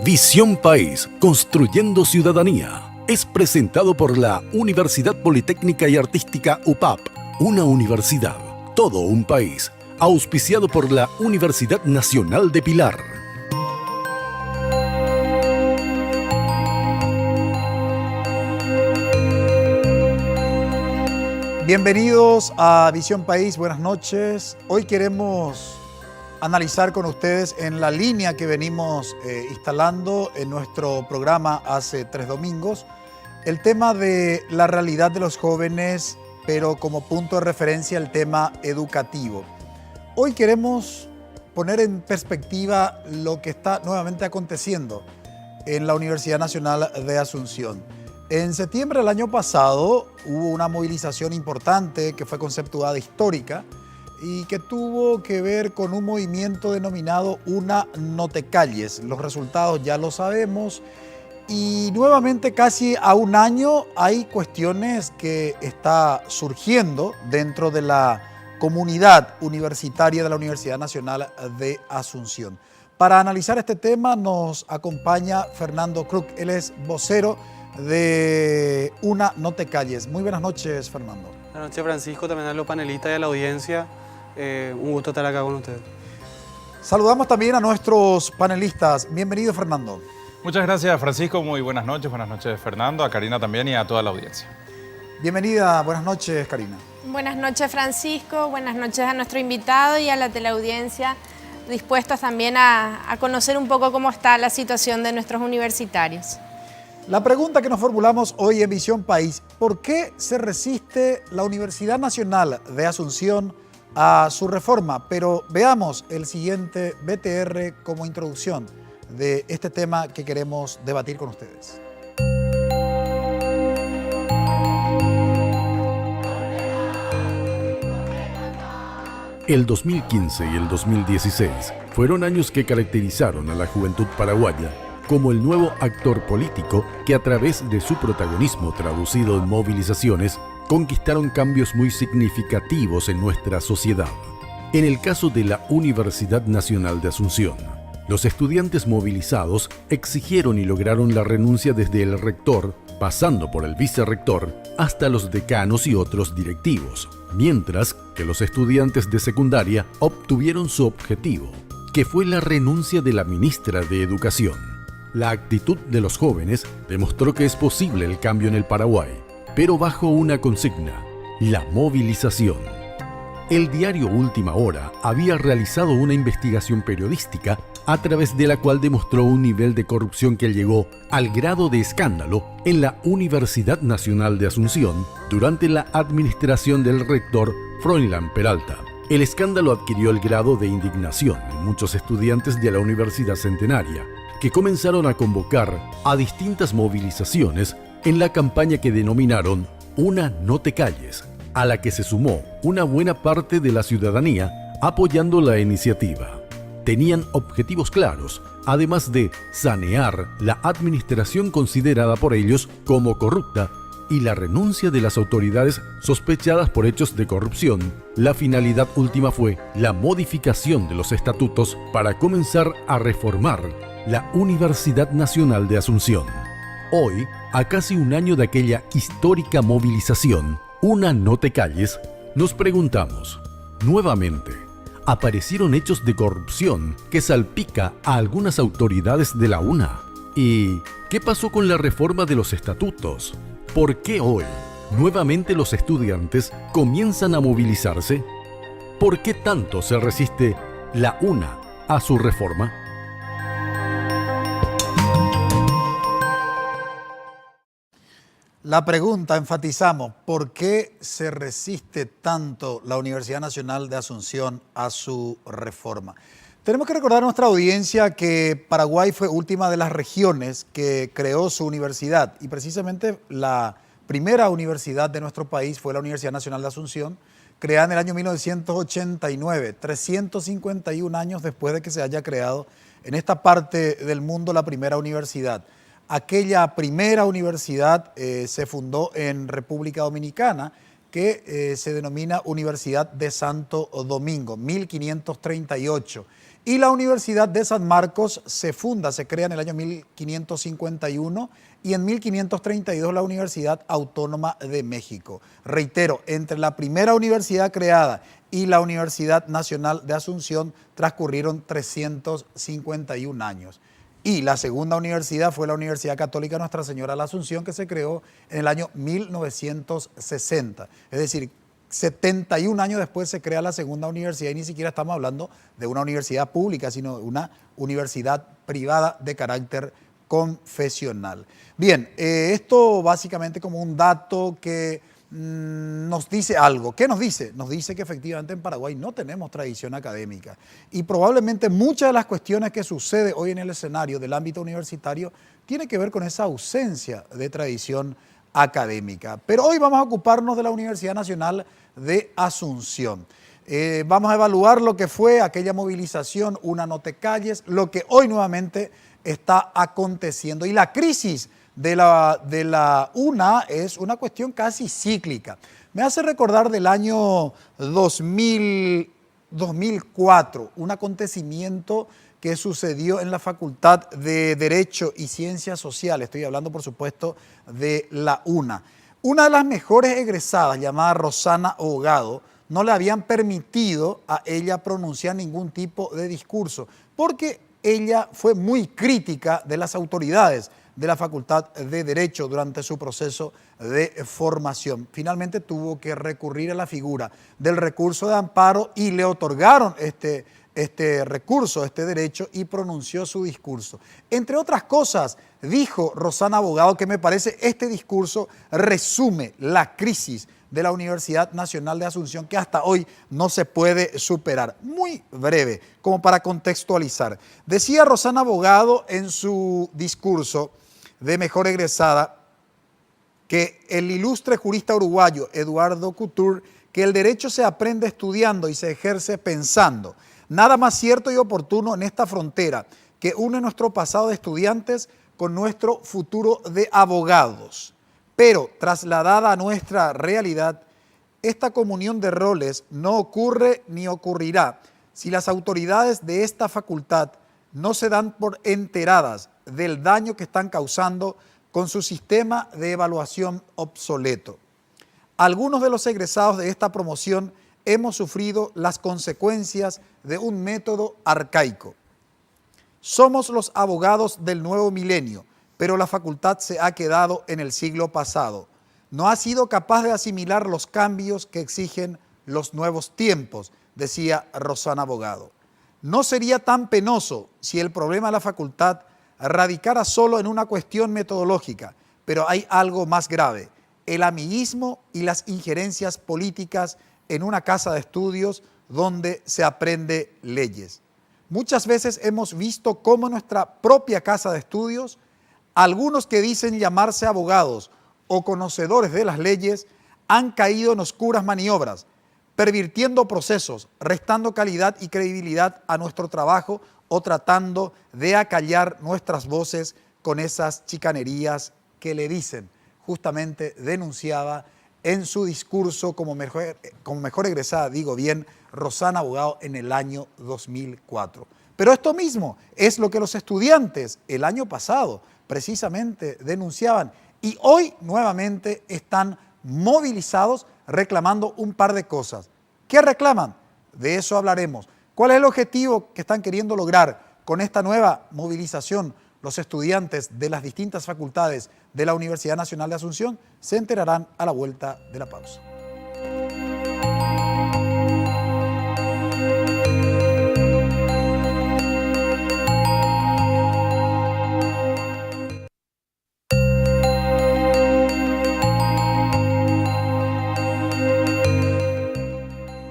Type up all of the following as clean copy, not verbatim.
Visión País, construyendo ciudadanía. Es presentado por la Universidad Politécnica y Artística UPAP, una universidad, todo un país. Auspiciado por la Universidad Nacional de Pilar. Bienvenidos a Visión País, buenas noches. Hoy queremos analizar con ustedes en la línea que venimos instalando en nuestro programa hace 3 domingos, el tema de la realidad de los jóvenes, pero como punto de referencia el tema educativo. Hoy queremos poner en perspectiva lo que está nuevamente aconteciendo en la Universidad Nacional de Asunción. En septiembre del año pasado hubo una movilización importante que fue conceptuada histórica y que tuvo que ver con un movimiento denominado Una No Te Calles. Los resultados ya lo sabemos y nuevamente casi a un año hay cuestiones que está surgiendo dentro de la comunidad universitaria de la Universidad Nacional de Asunción. Para analizar este tema nos acompaña Fernando Krug, él es vocero de Una No Te Calles. Muy buenas noches, Fernando. Buenas noches, Francisco, también a los panelistas y a la audiencia. Un gusto estar acá con ustedes. Saludamos también a nuestros panelistas. Bienvenido, Fernando. Muchas gracias, Francisco. Muy buenas noches, Fernando, a Karina también y a toda la audiencia. Bienvenida, buenas noches, Karina. Buenas noches, Francisco, buenas noches a nuestro invitado y a la teleaudiencia, dispuestos también a conocer un poco cómo está la situación de nuestros universitarios. La pregunta que nos formulamos hoy en Visión País: ¿por qué se resiste la Universidad Nacional de Asunción a su reforma? Pero veamos el siguiente BTR como introducción de este tema que queremos debatir con ustedes. El 2015 y el 2016 fueron años que caracterizaron a la juventud paraguaya como el nuevo actor político que a través de su protagonismo traducido en movilizaciones conquistaron cambios muy significativos en nuestra sociedad. En el caso de la Universidad Nacional de Asunción, los estudiantes movilizados exigieron y lograron la renuncia desde el rector, pasando por el vicerrector, hasta los decanos y otros directivos, mientras que los estudiantes de secundaria obtuvieron su objetivo, que fue la renuncia de la ministra de Educación. La actitud de los jóvenes demostró que es posible el cambio en el Paraguay, pero bajo una consigna: la movilización. El diario Última Hora había realizado una investigación periodística a través de la cual demostró un nivel de corrupción que llegó al grado de escándalo en la Universidad Nacional de Asunción durante la administración del rector Froilán Peralta. El escándalo adquirió el grado de indignación en muchos estudiantes de la Universidad Centenaria, que comenzaron a convocar a distintas movilizaciones en la campaña que denominaron Una No Te Calles, a la que se sumó una buena parte de la ciudadanía apoyando la iniciativa. Tenían objetivos claros, además de sanear la administración considerada por ellos como corrupta y la renuncia de las autoridades sospechadas por hechos de corrupción. La finalidad última fue la modificación de los estatutos para comenzar a reformar la Universidad Nacional de Asunción. Hoy, a casi un año de aquella histórica movilización, Una No Te Calles, nos preguntamos, nuevamente, ¿aparecieron hechos de corrupción que salpica a algunas autoridades de la UNA? ¿Y qué pasó con la reforma de los estatutos? ¿Por qué hoy, nuevamente los estudiantes comienzan a movilizarse? ¿Por qué tanto se resiste la UNA a su reforma? La pregunta, enfatizamos, ¿por qué se resiste tanto la Universidad Nacional de Asunción a su reforma? Tenemos que recordar a nuestra audiencia que Paraguay fue última de las regiones que creó su universidad y precisamente la primera universidad de nuestro país fue la Universidad Nacional de Asunción, creada en el año 1989, 351 años después de que se haya creado en esta parte del mundo la primera universidad. Aquella primera universidad se fundó en República Dominicana, que se denomina Universidad de Santo Domingo, 1538. Y la Universidad de San Marcos se funda, se crea en el año 1551 y en 1532 la Universidad Autónoma de México. Reitero, entre la primera universidad creada y la Universidad Nacional de Asunción transcurrieron 351 años. Y la segunda universidad fue la Universidad Católica Nuestra Señora de la Asunción, que se creó en el año 1960. Es decir, 71 años después se crea la segunda universidad y ni siquiera estamos hablando de una universidad pública, sino de una universidad privada de carácter confesional. Bien, esto básicamente como un dato que nos dice algo. ¿Qué nos dice? Nos dice que efectivamente en Paraguay no tenemos tradición académica y probablemente muchas de las cuestiones que sucede hoy en el escenario del ámbito universitario tiene que ver con esa ausencia de tradición académica. Pero hoy vamos a ocuparnos de la Universidad Nacional de Asunción. Vamos a evaluar lo que fue aquella movilización, Una no te calles, lo que hoy nuevamente está aconteciendo. Y la crisis de la UNA es una cuestión casi cíclica. Me hace recordar del año 2004, un acontecimiento que sucedió en la Facultad de Derecho y Ciencias Sociales. Estoy hablando, por supuesto, de la UNA. Una de las mejores egresadas, llamada Rosana Abogado, no le habían permitido a ella pronunciar ningún tipo de discurso, porque ella fue muy crítica de las autoridades de la Facultad de Derecho durante su proceso de formación. Finalmente tuvo que recurrir a la figura del recurso de amparo y le otorgaron este recurso, este derecho, y pronunció su discurso. Entre otras cosas, dijo Rosana Abogado, que me parece este discurso resume la crisis de la Universidad Nacional de Asunción, que hasta hoy no se puede superar. Muy breve, como para contextualizar. Decía Rosana Abogado en su discurso de mejor egresada que el ilustre jurista uruguayo Eduardo Couture, que el derecho se aprende estudiando y se ejerce pensando. Nada más cierto y oportuno en esta frontera que une nuestro pasado de estudiantes con nuestro futuro de abogados. Pero trasladada a nuestra realidad, esta comunión de roles no ocurre ni ocurrirá si las autoridades de esta facultad no se dan por enteradas del daño que están causando con su sistema de evaluación obsoleto. Algunos de los egresados de esta promoción hemos sufrido las consecuencias de un método arcaico. Somos los abogados del nuevo milenio, pero la facultad se ha quedado en el siglo pasado. No ha sido capaz de asimilar los cambios que exigen los nuevos tiempos, decía Rosana Abogado. No sería tan penoso si el problema de la facultad radicara solo en una cuestión metodológica, pero hay algo más grave: el amiguismo y las injerencias políticas en una casa de estudios donde se aprende leyes. Muchas veces hemos visto cómo en nuestra propia casa de estudios, algunos que dicen llamarse abogados o conocedores de las leyes han caído en oscuras maniobras, pervirtiendo procesos, restando calidad y credibilidad a nuestro trabajo o tratando de acallar nuestras voces con esas chicanerías que le dicen. Justamente denunciaba en su discurso como mejor egresada, digo bien, Rosana Abogado en el año 2004. Pero esto mismo es lo que los estudiantes el año pasado precisamente denunciaban y hoy nuevamente están movilizados reclamando un par de cosas. ¿Qué reclaman? De eso hablaremos. ¿Cuál es el objetivo que están queriendo lograr con esta nueva movilización los estudiantes de las distintas facultades de la Universidad Nacional de Asunción? Se enterarán a la vuelta de la pausa.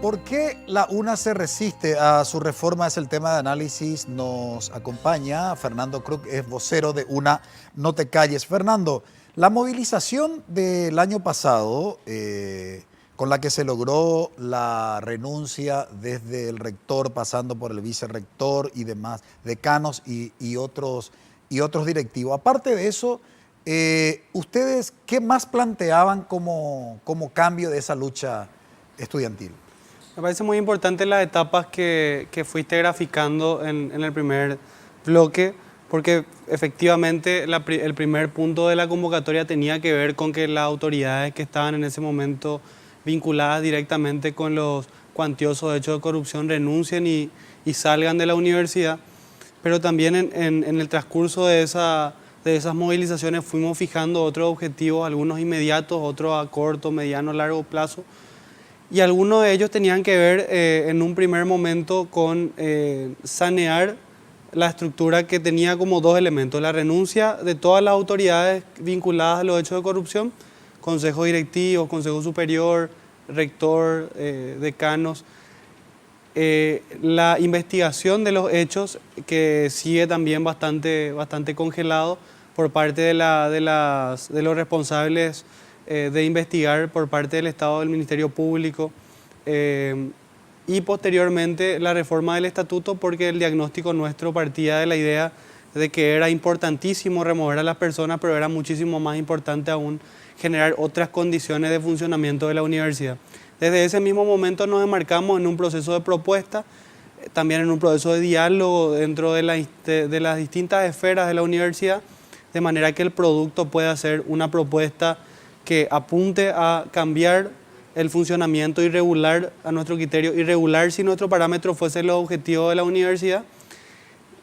¿Por qué la UNA se resiste a su reforma? Es el tema de análisis. Nos acompaña Fernando Krug, es vocero de UNA No Te Calles. Fernando, la movilización del año pasado, con la que se logró la renuncia desde el rector, pasando por el vicerrector y demás, decanos y otros directivos. Aparte de eso, ¿ustedes qué más planteaban como cambio de esa lucha estudiantil? Me parece muy importante las etapas que fuiste graficando en el primer bloque, porque efectivamente el primer punto de la convocatoria tenía que ver con que las autoridades que estaban en ese momento vinculadas directamente con los cuantiosos hechos de corrupción renuncien y salgan de la universidad. Pero también en el transcurso de esas movilizaciones fuimos fijando otros objetivos, algunos inmediatos, otros a corto, mediano, largo plazo. Y algunos de ellos tenían que ver en un primer momento con sanear la estructura que tenía como dos elementos: la renuncia de todas las autoridades vinculadas a los hechos de corrupción, consejo directivo, consejo superior, rector, decanos, la investigación de los hechos, que sigue también bastante congelado por parte de los responsables de investigar por parte del Estado, del Ministerio Público, y posteriormente la reforma del estatuto, porque el diagnóstico nuestro partía de la idea de que era importantísimo remover a las personas, pero era muchísimo más importante aún generar otras condiciones de funcionamiento de la universidad. Desde ese mismo momento nos enmarcamos en un proceso de propuesta, también en un proceso de diálogo dentro de las distintas esferas de la universidad, de manera que el producto pueda ser una propuesta que apunte a cambiar el funcionamiento irregular, a nuestro criterio irregular, si nuestro parámetro fuese los objetivos de la universidad,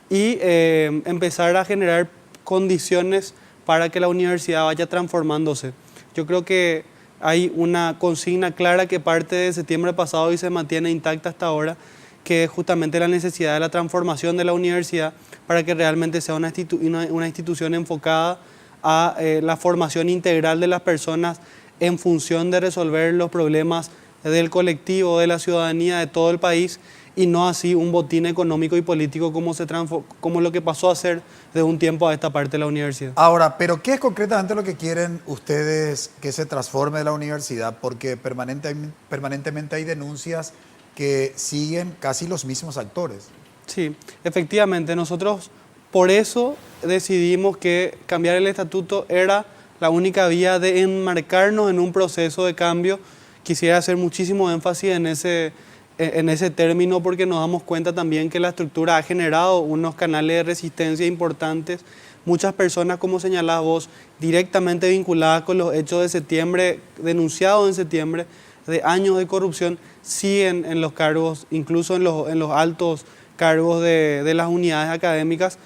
y empezar a generar condiciones para que la universidad vaya transformándose. Yo creo que hay una consigna clara que parte de septiembre pasado y se mantiene intacta hasta ahora, que es justamente la necesidad de la transformación de la universidad para que realmente sea una institución enfocada a la formación integral de las personas en función de resolver los problemas del colectivo, de la ciudadanía, de todo el país, y no así un botín económico y político como lo que pasó a ser de un tiempo a esta parte de la universidad. Ahora, ¿pero qué es concretamente lo que quieren ustedes que se transforme la universidad? Porque permanentemente hay denuncias que siguen casi los mismos actores. Sí, efectivamente, nosotros por eso decidimos que cambiar el estatuto era la única vía de enmarcarnos en un proceso de cambio. Quisiera hacer muchísimo énfasis en ese término, porque nos damos cuenta también que la estructura ha generado unos canales de resistencia importantes. Muchas personas, como señalás vos, directamente vinculadas con los hechos de septiembre, denunciados en septiembre, de años de corrupción, siguen en los cargos, incluso en los altos cargos de las unidades académicas.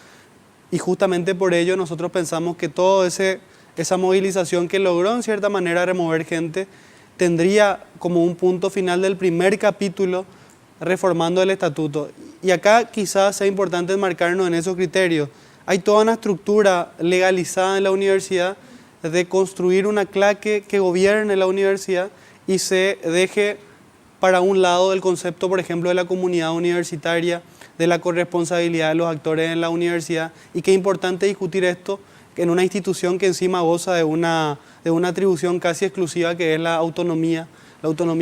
Y justamente por ello nosotros pensamos que toda esa movilización que logró en cierta manera remover gente tendría como un punto final del primer capítulo reformando el estatuto. Y acá quizás sea importante enmarcarnos en esos criterios. Hay toda una estructura legalizada en la universidad de construir una claque que gobierne la universidad y se deje para un lado el concepto, por ejemplo, de la comunidad universitaria, de la corresponsabilidad de los actores en la universidad. Y qué importante discutir esto en una institución que encima goza de una atribución casi exclusiva, que es la autonomía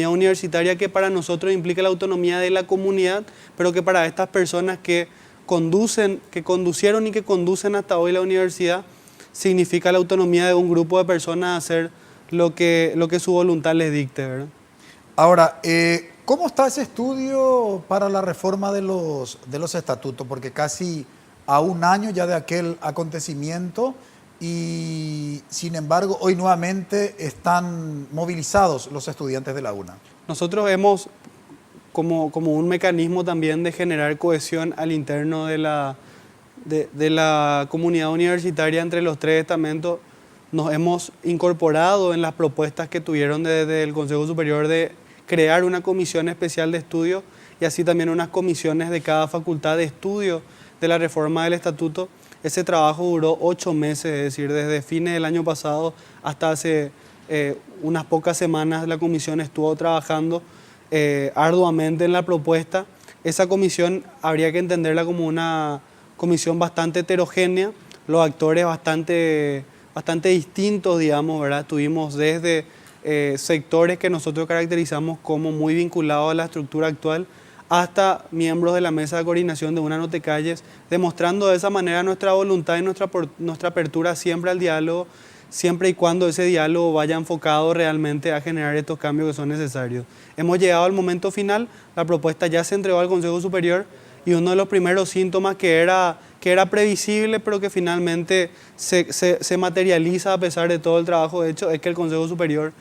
universitaria, que para nosotros implica la autonomía de la comunidad, pero que para estas personas que conducieron y que conducen hasta hoy la universidad, significa la autonomía de un grupo de personas a hacer lo que su voluntad les dicte, ¿verdad? Ahora, ¿cómo está ese estudio para la reforma de los estatutos? Porque casi a un año ya de aquel acontecimiento, y sin embargo hoy nuevamente están movilizados los estudiantes de la UNA. Nosotros hemos, como un mecanismo también de generar cohesión al interno de la comunidad universitaria entre los tres estamentos, nos hemos incorporado en las propuestas que tuvieron desde el Consejo Superior de crear una comisión especial de estudio, y así también unas comisiones de cada facultad de estudio de la reforma del estatuto. Ese trabajo duró 8 meses, es decir, desde fines del año pasado hasta hace unas pocas semanas la comisión estuvo trabajando arduamente en la propuesta. Esa comisión habría que entenderla como una comisión bastante heterogénea, los actores bastante distintos, digamos, ¿verdad? Tuvimos desde sectores que nosotros caracterizamos como muy vinculados a la estructura actual, hasta miembros de la mesa de coordinación de UNA No Te Calles, demostrando de esa manera nuestra voluntad y nuestra apertura siempre al diálogo, siempre y cuando ese diálogo vaya enfocado realmente a generar estos cambios que son necesarios. Hemos llegado al momento final, la propuesta ya se entregó al Consejo Superior y uno de los primeros síntomas que era previsible, pero que finalmente se materializa a pesar de todo el trabajo hecho, es que el Consejo Superior,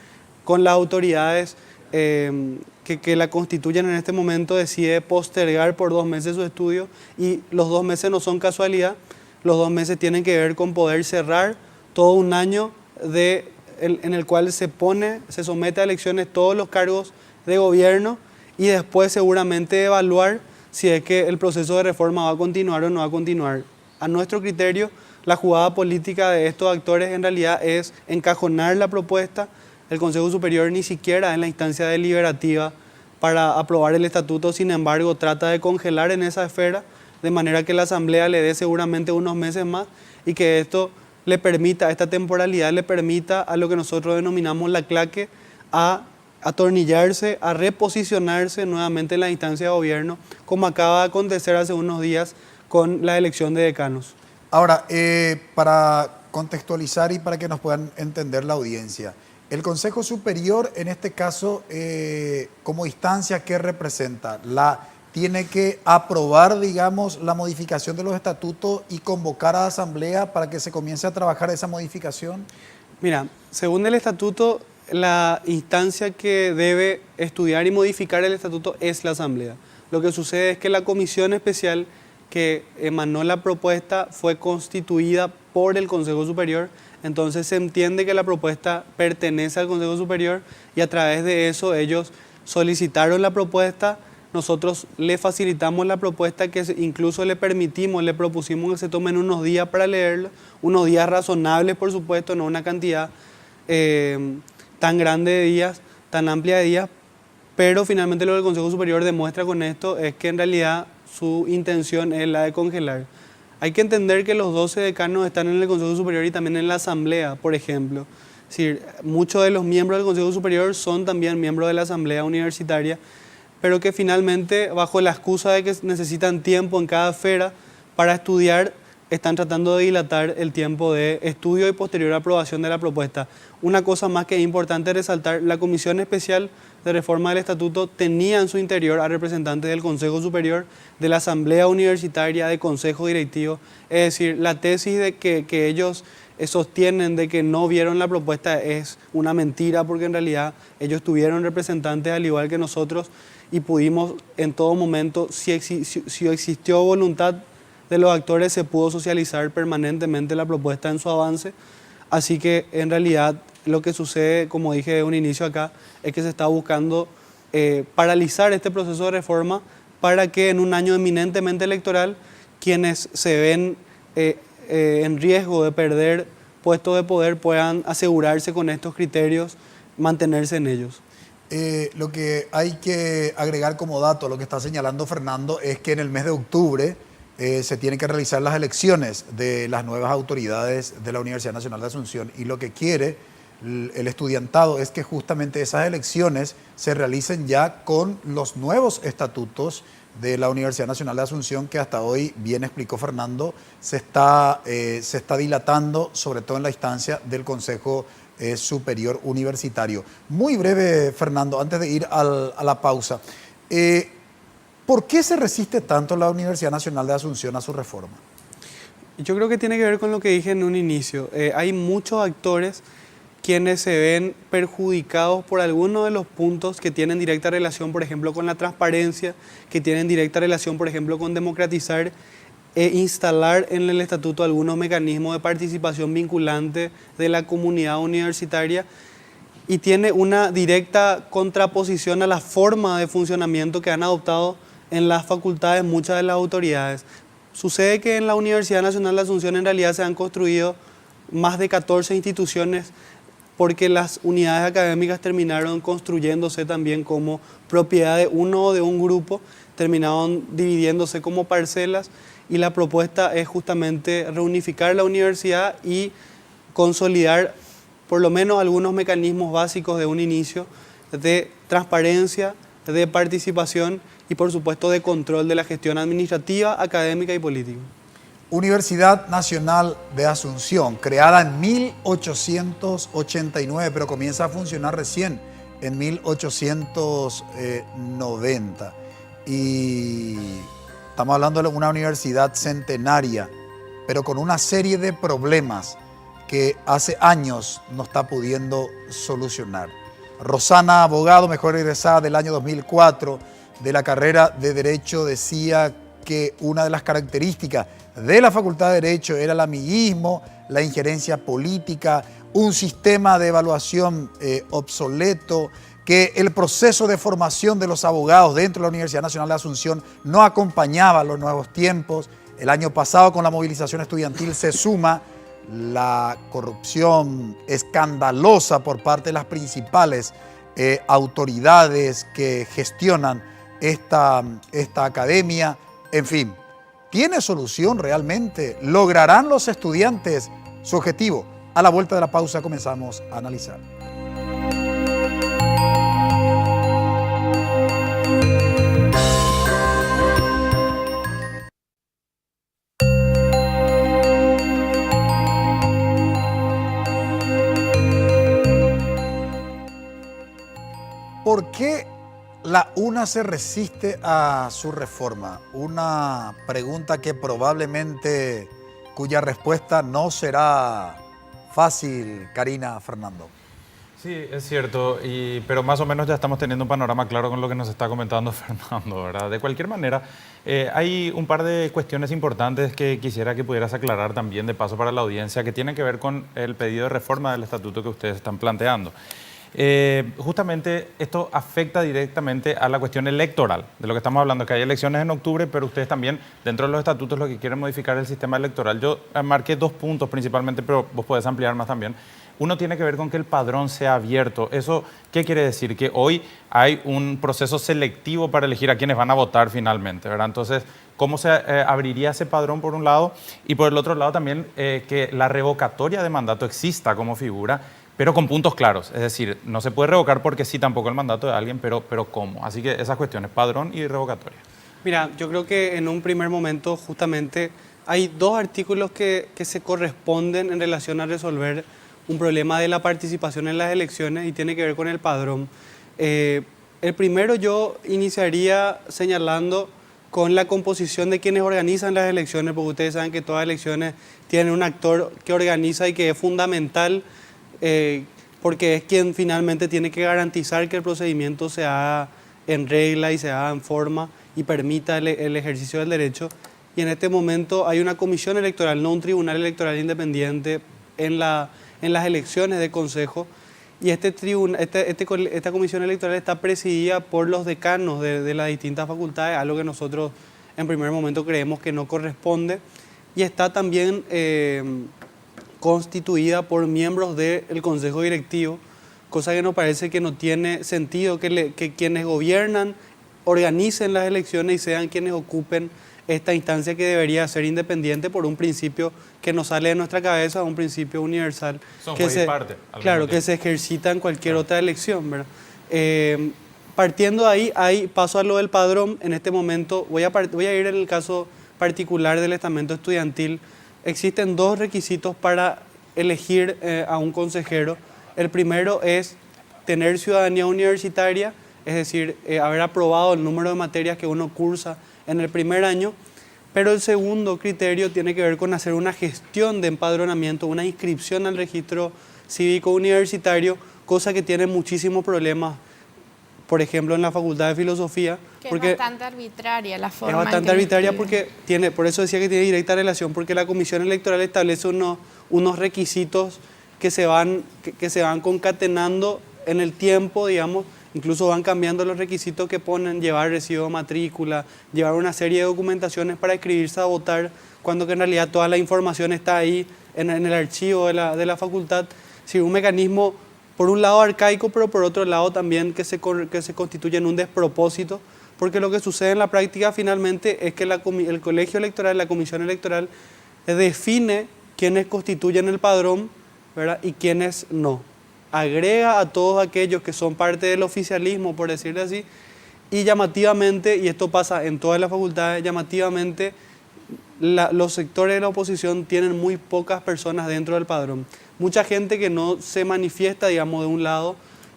con las autoridades que la constituyen en este momento, decide postergar por 2 meses su estudio, y los 2 meses no son casualidad, los 2 meses tienen que ver con poder cerrar todo un año en el cual se somete a elecciones todos los cargos de gobierno, y después seguramente evaluar si es que el proceso de reforma va a continuar o no va a continuar. A nuestro criterio, la jugada política de estos actores en realidad es encajonar la propuesta. El Consejo Superior ni siquiera es la instancia deliberativa para aprobar el estatuto, sin embargo, trata de congelar en esa esfera, de manera que la Asamblea le dé seguramente unos meses más y que esto le permita, esta temporalidad le permita a lo que nosotros denominamos la claque a atornillarse, a reposicionarse nuevamente en la instancia de gobierno, como acaba de acontecer hace unos días con la elección de decanos. Ahora, para contextualizar y para que nos puedan entender la audiencia, el Consejo Superior, en este caso, como instancia, ¿qué representa? ¿Tiene que aprobar, digamos, la modificación de los estatutos y convocar a la Asamblea para que se comience a trabajar esa modificación? Mira, según el estatuto, la instancia que debe estudiar y modificar el estatuto es la Asamblea. Lo que sucede es que la comisión especial que emanó la propuesta fue constituida por el Consejo Superior, entonces se entiende que la propuesta pertenece al Consejo Superior y a través de eso ellos solicitaron la propuesta, nosotros le facilitamos la propuesta, que incluso le propusimos que se tomen unos días para leerlo, unos días razonables, por supuesto, no una cantidad tan grande de días, tan amplia de días, pero finalmente lo que el Consejo Superior demuestra con esto es que en realidad su intención es la de congelar. Hay que entender que los 12 decanos están en el Consejo Superior y también en la Asamblea, por ejemplo. Es decir, muchos de los miembros del Consejo Superior son también miembros de la Asamblea Universitaria, pero que finalmente, bajo la excusa de que necesitan tiempo en cada esfera para estudiar, están tratando de dilatar el tiempo de estudio y posterior aprobación de la propuesta. Una cosa más que es importante resaltar, la Comisión Especial de Reforma del Estatuto tenía en su interior a representantes del Consejo Superior, de la Asamblea Universitaria, de Consejo Directivo. Es decir, la tesis de que ellos sostienen de que no vieron la propuesta es una mentira, porque en realidad ellos tuvieron representantes al igual que nosotros y pudimos en todo momento, si existió voluntad de los actores, se pudo socializar permanentemente la propuesta en su avance. Así que en realidad lo que sucede, como dije de un inicio acá, es que se está buscando paralizar este proceso de reforma para que en un año eminentemente electoral quienes se ven en riesgo de perder puestos de poder puedan asegurarse con estos criterios, mantenerse en ellos. Lo que hay que agregar como dato a lo que está señalando Fernando es que en el mes de octubre se tienen que realizar las elecciones de las nuevas autoridades de la Universidad Nacional de Asunción, y lo que quiere el estudiantado es que justamente esas elecciones se realicen ya con los nuevos estatutos de la Universidad Nacional de Asunción, que hasta hoy, bien explicó Fernando, se está dilatando, sobre todo en la instancia del Consejo Superior Universitario. Muy breve, Fernando, antes de ir a la pausa. ¿Por qué se resiste tanto la Universidad Nacional de Asunción a su reforma? Yo creo que tiene que ver con lo que dije en un inicio. Hay muchos actores quienes se ven perjudicados por algunos de los puntos que tienen directa relación, por ejemplo, con la transparencia, que tienen directa relación, por ejemplo, con democratizar e instalar en el estatuto algunos mecanismos de participación vinculante de la comunidad universitaria, y tiene una directa contraposición a la forma de funcionamiento que han adoptado en las facultades muchas de las autoridades. Sucede que en la Universidad Nacional de Asunción en realidad se han construido más de 14 instituciones, porque las unidades académicas terminaron construyéndose también como propiedad de uno o de un grupo, terminaron dividiéndose como parcelas, y la propuesta es justamente reunificar la universidad y consolidar por lo menos algunos mecanismos básicos de un inicio de transparencia, de participación y por supuesto de control de la gestión administrativa, académica y política. Universidad Nacional de Asunción, creada en 1889, pero comienza a funcionar recién en 1890. Y estamos hablando de una universidad centenaria, pero con una serie de problemas que hace años no está pudiendo solucionar. Rosana Abogado, mejor egresada del año 2004 de la carrera de Derecho, decía que una de las características de la Facultad de Derecho era el amiguismo, la injerencia política, un sistema de evaluación obsoleto, que el proceso de formación de los abogados dentro de la Universidad Nacional de Asunción no acompañaba los nuevos tiempos. El año pasado, con la movilización estudiantil, se suma la corrupción escandalosa por parte de las principales autoridades que gestionan esta academia. En fin, ¿tiene solución realmente? ¿Lograrán los estudiantes su objetivo? A la vuelta de la pausa comenzamos a analizar. ¿Por qué la UNA se resiste a su reforma? Una pregunta que probablemente, cuya respuesta no será fácil, Karina, Fernando. Sí, es cierto, pero más o menos ya estamos teniendo un panorama claro con lo que nos está comentando Fernando, ¿verdad? De cualquier manera, hay un par de cuestiones importantes que quisiera que pudieras aclarar también de paso para la audiencia, que tienen que ver con el pedido de reforma del estatuto que ustedes están planteando. Justamente esto afecta directamente a la cuestión electoral. De lo que estamos hablando, que hay elecciones en octubre, pero ustedes también, dentro de los estatutos, lo que quieren modificar el sistema electoral. Yo marqué 2 puntos principalmente, pero vos podés ampliar más también. Uno tiene que ver con que el padrón sea abierto. ¿Eso qué quiere decir? Que hoy hay un proceso selectivo para elegir a quienes van a votar finalmente, ¿verdad? Entonces, ¿cómo se abriría ese padrón por un lado? Y por el otro lado también que la revocatoria de mandato exista como figura, pero con puntos claros. Es decir, no se puede revocar porque sí tampoco el mandato de alguien, pero ¿cómo? Así que esas cuestiones, padrón y revocatoria. Mira, yo creo que en un primer momento justamente hay 2 artículos que se corresponden en relación a resolver un problema de la participación en las elecciones y tiene que ver con el padrón. El primero yo iniciaría señalando con la composición de quienes organizan las elecciones, porque ustedes saben que todas las elecciones tienen un actor que organiza y que es fundamental, porque es quien finalmente tiene que garantizar que el procedimiento se haga en regla y se haga en forma y permita el ejercicio del derecho. Y en este momento hay una comisión electoral, no un tribunal electoral independiente en las elecciones de consejo, y esta comisión electoral está presidida por los decanos de las distintas facultades, algo que nosotros en primer momento creemos que no corresponde, y está también constituida por miembros del Consejo Directivo, cosa que nos parece que no tiene sentido que quienes gobiernan organicen las elecciones y sean quienes ocupen esta instancia que debería ser independiente por un principio que nos sale de nuestra cabeza, un principio universal. Son que juez y parte. Claro, que se ejercita en cualquier otra elección, ¿verdad? Partiendo de ahí paso a lo del padrón. En este momento voy a ir en el caso particular del estamento estudiantil. Existen 2 requisitos para elegir a un consejero. El primero es tener ciudadanía universitaria, es decir, haber aprobado el número de materias que uno cursa en el primer año, pero el segundo criterio tiene que ver con hacer una gestión de empadronamiento, una inscripción al registro cívico universitario, cosa que tiene muchísimos problemas, por ejemplo, en la Facultad de Filosofía. Porque es bastante arbitraria la forma. Es bastante arbitraria porque por eso decía que tiene directa relación, porque la Comisión Electoral establece unos requisitos que se van concatenando en el tiempo, digamos. Incluso van cambiando los requisitos que ponen, llevar recibo de matrícula, llevar una serie de documentaciones para inscribirse a votar, cuando que en realidad toda la información está ahí en el archivo de la facultad. Sí, un mecanismo, por un lado arcaico, pero por otro lado también que se constituye en un despropósito, porque lo que sucede en la práctica finalmente es que el colegio electoral, la comisión electoral, define quiénes constituyen el padrón, ¿verdad? Y quiénes no. Agrega a todos aquellos que son parte del oficialismo, por decirlo así, y llamativamente, y esto pasa en todas las facultades, llamativamente los sectores de la oposición tienen muy pocas personas dentro del padrón. Mucha gente que no se manifiesta, digamos, de un lado,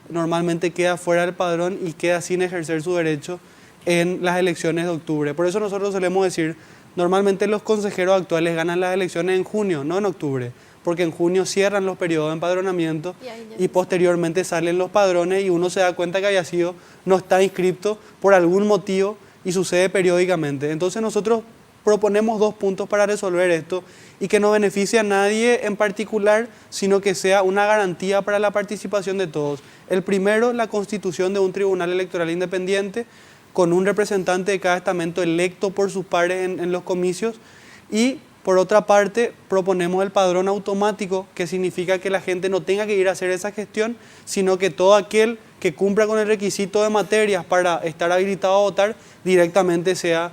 normalmente queda fuera del padrón y queda sin ejercer su derecho en las elecciones de octubre. Por eso nosotros solemos decir, normalmente los consejeros actuales ganan las elecciones en junio, no en octubre, porque en junio cierran los periodos de empadronamiento y posteriormente salen los padrones y uno se da cuenta que no está inscrito por algún motivo y sucede periódicamente. Entonces nosotros proponemos 2 puntos para resolver esto y que no beneficie a nadie en particular, sino que sea una garantía para la participación de todos. El primero, la constitución de un tribunal electoral independiente con un representante de cada estamento electo por sus pares en los comicios. Y por otra parte, proponemos el padrón automático, que significa que la gente no tenga que ir a hacer esa gestión, sino que todo aquel que cumpla con el requisito de materias para estar habilitado a votar directamente sea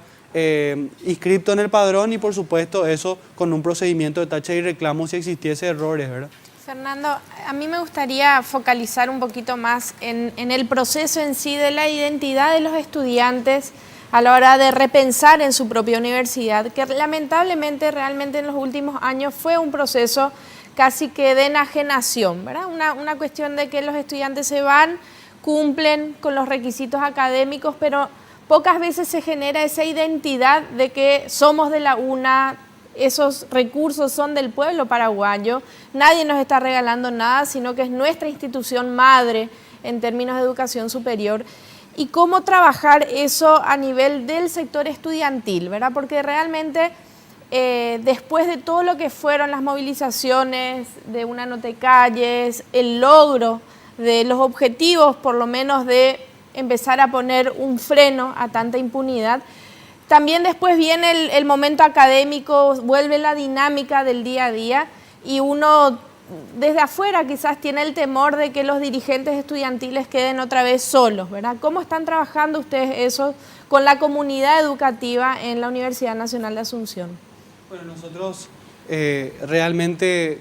inscrito en el padrón y por supuesto eso con un procedimiento de tacha y reclamo si existiese errores, ¿verdad? Fernando, a mí me gustaría focalizar un poquito más en el proceso en sí de la identidad de los estudiantes a la hora de repensar en su propia universidad, que lamentablemente realmente en los últimos años fue un proceso casi que de enajenación, ¿verdad? Una cuestión de que los estudiantes se van, cumplen con los requisitos académicos, pero pocas veces se genera esa identidad de que somos de la UNA, esos recursos son del pueblo paraguayo, nadie nos está regalando nada, sino que es nuestra institución madre en términos de educación superior. Y cómo trabajar eso a nivel del sector estudiantil, ¿verdad? Porque realmente después de todo lo que fueron las movilizaciones de Una No Te Calles, el logro de los objetivos, por lo menos de empezar a poner un freno a tanta impunidad, también después viene el momento académico, vuelve la dinámica del día a día y uno desde afuera quizás tiene el temor de que los dirigentes estudiantiles queden otra vez solos, ¿verdad? ¿Cómo están trabajando ustedes eso con la comunidad educativa en la Universidad Nacional de Asunción? Bueno, nosotros realmente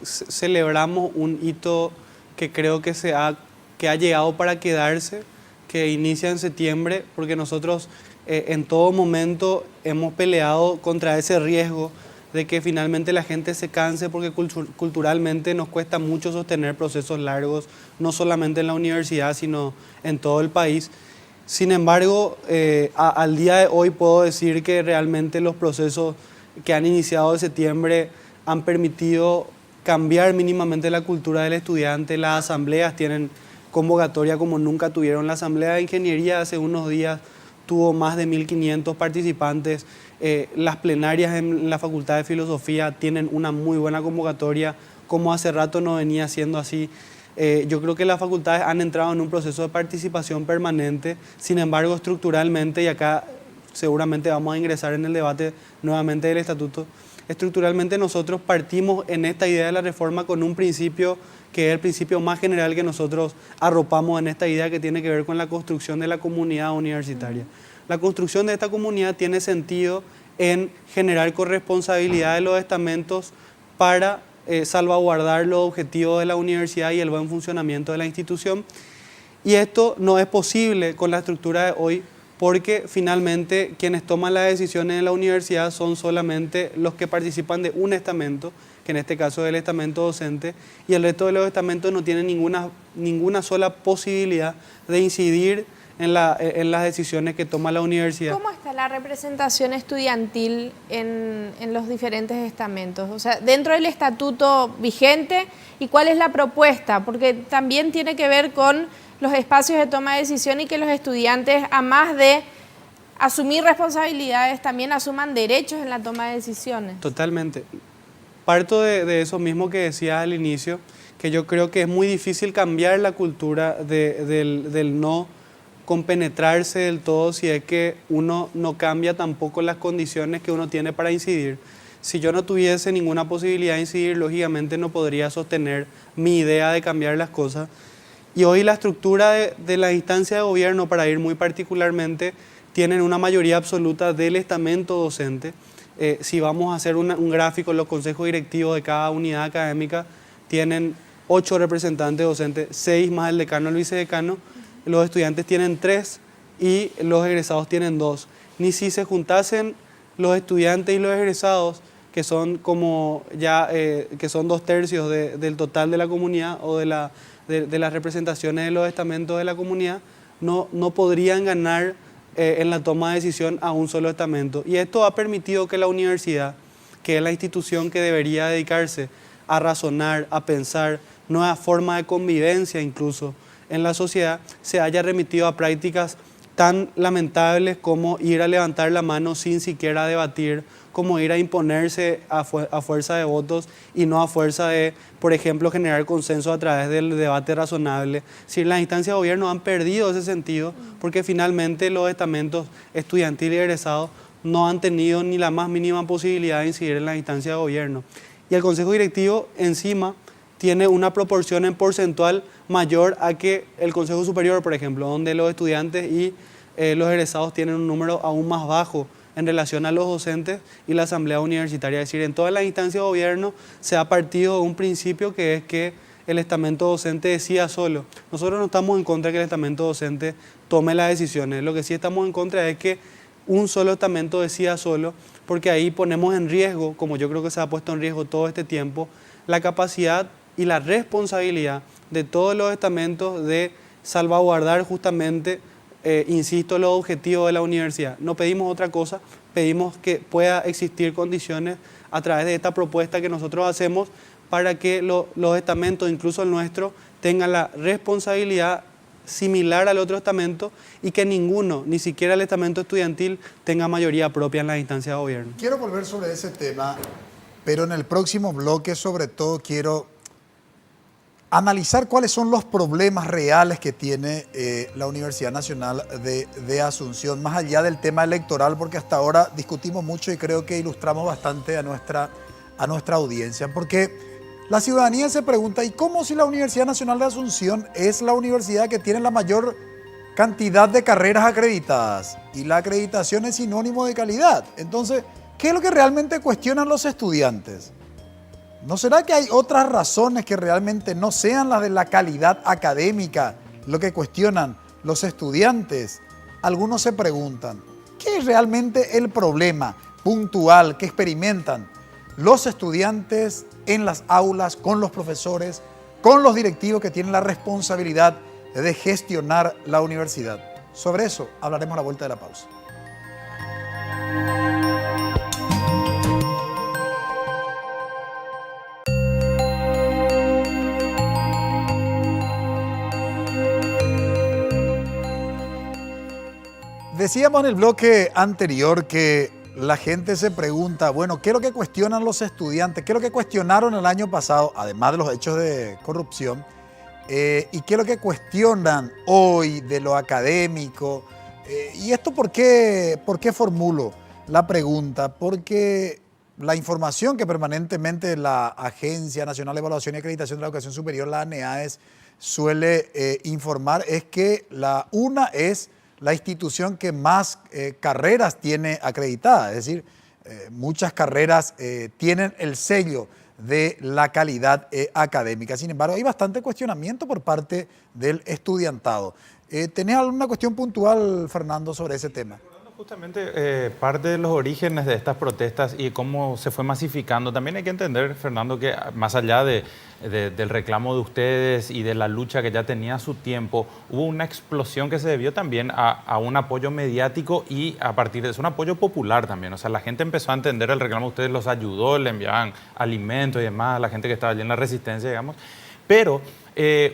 celebramos un hito que creo que ha llegado para quedarse, que inicia en septiembre, porque nosotros en todo momento hemos peleado contra ese riesgo de que finalmente la gente se canse porque culturalmente nos cuesta mucho sostener procesos largos, no solamente en la universidad, sino en todo el país. Sin embargo, al día de hoy puedo decir que realmente los procesos que han iniciado en septiembre han permitido cambiar mínimamente la cultura del estudiante. Las asambleas tienen convocatoria como nunca tuvieron. La asamblea de ingeniería hace unos días tuvo más de 1.500 participantes. Las plenarias en la Facultad de Filosofía tienen una muy buena convocatoria, como hace rato no venía siendo así. Yo creo que las facultades han entrado en un proceso de participación permanente, sin embargo, estructuralmente, y acá seguramente vamos a ingresar en el debate nuevamente del estatuto, estructuralmente nosotros partimos en esta idea de la reforma con un principio que es el principio más general que nosotros arropamos en esta idea que tiene que ver con la construcción de la comunidad universitaria. La construcción de esta comunidad tiene sentido en generar corresponsabilidad de los estamentos para salvaguardar los objetivos de la universidad y el buen funcionamiento de la institución. Y esto no es posible con la estructura de hoy porque finalmente quienes toman las decisiones en la universidad son solamente los que participan de un estamento, que en este caso es el estamento docente, y el resto de los estamentos no tienen ninguna sola posibilidad de incidir en las decisiones que toma la universidad. ¿Cómo está la representación estudiantil en los diferentes estamentos? O sea, dentro del estatuto vigente, ¿y cuál es la propuesta? Porque también tiene que ver con los espacios de toma de decisión y que los estudiantes, a más de asumir responsabilidades, también asuman derechos en la toma de decisiones. Totalmente. Parto de eso mismo que decías al inicio, que yo creo que es muy difícil cambiar la cultura del no compenetrarse del todo si es que uno no cambia tampoco las condiciones que uno tiene para incidir. Si yo no tuviese ninguna posibilidad de incidir, lógicamente no podría sostener mi idea de cambiar las cosas. Y hoy la estructura de la instancia de gobierno, para ir muy particularmente, tienen una mayoría absoluta del estamento docente. Si vamos a hacer un gráfico, los consejos directivos de cada unidad académica tienen 8 representantes docentes, 6 más el decano y el vicedecano. Los estudiantes tienen 3 y los egresados tienen 2. Ni si se juntasen los estudiantes y los egresados, que son como ya que son 2/3 del total de la comunidad o de las representaciones de los estamentos de la comunidad, no podrían ganar en la toma de decisión a un solo estamento. Y esto ha permitido que la universidad, que es la institución que debería dedicarse a razonar, a pensar nuevas formas de convivencia incluso en la sociedad, se haya remitido a prácticas tan lamentables como ir a levantar la mano sin siquiera debatir, como ir a imponerse a fuerza de votos y no a fuerza de, por ejemplo, generar consenso a través del debate razonable. Si las instancias de gobierno han perdido ese sentido, porque finalmente los estamentos estudiantiles y egresados no han tenido ni la más mínima posibilidad de incidir en las instancias de gobierno. Y el Consejo Directivo encima tiene una proporción en porcentual mayor a que el Consejo Superior, por ejemplo, donde los estudiantes y los egresados tienen un número aún más bajo en relación a los docentes y la asamblea universitaria. Es decir, en todas las instancias de gobierno se ha partido de un principio que es que el estamento docente decida solo. Nosotros no estamos en contra de que el estamento docente tome las decisiones. Lo que sí estamos en contra es que un solo estamento decida solo, porque ahí ponemos en riesgo, como yo creo que se ha puesto en riesgo todo este tiempo, la capacidad y la responsabilidad de todos los estamentos de salvaguardar justamente, insisto, los objetivos de la universidad. No pedimos otra cosa, pedimos que pueda existir condiciones a través de esta propuesta que nosotros hacemos para que los estamentos, incluso el nuestro, tengan la responsabilidad similar al otro estamento y que ninguno, ni siquiera el estamento estudiantil, tenga mayoría propia en las instancias de gobierno. Quiero volver sobre ese tema, pero en el próximo bloque sobre todo quiero analizar cuáles son los problemas reales que tiene la Universidad Nacional de Asunción, más allá del tema electoral, porque hasta ahora discutimos mucho y creo que ilustramos bastante a nuestra audiencia, porque la ciudadanía se pregunta, ¿y cómo si la Universidad Nacional de Asunción es la universidad que tiene la mayor cantidad de carreras acreditadas? Y la acreditación es sinónimo de calidad. Entonces, ¿qué es lo que realmente cuestionan los estudiantes? ¿No será que hay otras razones que realmente no sean las de la calidad académica lo que cuestionan los estudiantes? Algunos se preguntan, ¿qué es realmente el problema puntual que experimentan los estudiantes en las aulas, con los profesores, con los directivos que tienen la responsabilidad de gestionar la universidad? Sobre eso hablaremos a la vuelta de la pausa. Decíamos en el bloque anterior que la gente se pregunta, bueno, ¿qué es lo que cuestionan los estudiantes? ¿Qué es lo que cuestionaron el año pasado, además de los hechos de corrupción? ¿Y qué es lo que cuestionan hoy de lo académico? ¿Y esto por qué formulo la pregunta? Porque la información que permanentemente la Agencia Nacional de Evaluación y Acreditación de la Educación Superior, la ANEAES, suele informar es que la UNA es la institución que más carreras tiene acreditadas, es decir, muchas carreras tienen el sello de la calidad académica. Sin embargo, hay bastante cuestionamiento por parte del estudiantado. ¿Tenés alguna cuestión puntual, Fernando, sobre ese tema? Justamente parte de los orígenes de estas protestas y cómo se fue masificando. También hay que entender, Fernando, que más allá del reclamo de ustedes y de la lucha que ya tenía su tiempo, hubo una explosión que se debió también a un apoyo mediático y a partir de eso un apoyo popular también. O sea, la gente empezó a entender el reclamo de ustedes, los ayudó, le enviaban alimentos y demás a la gente que estaba allí en la resistencia, digamos. Pero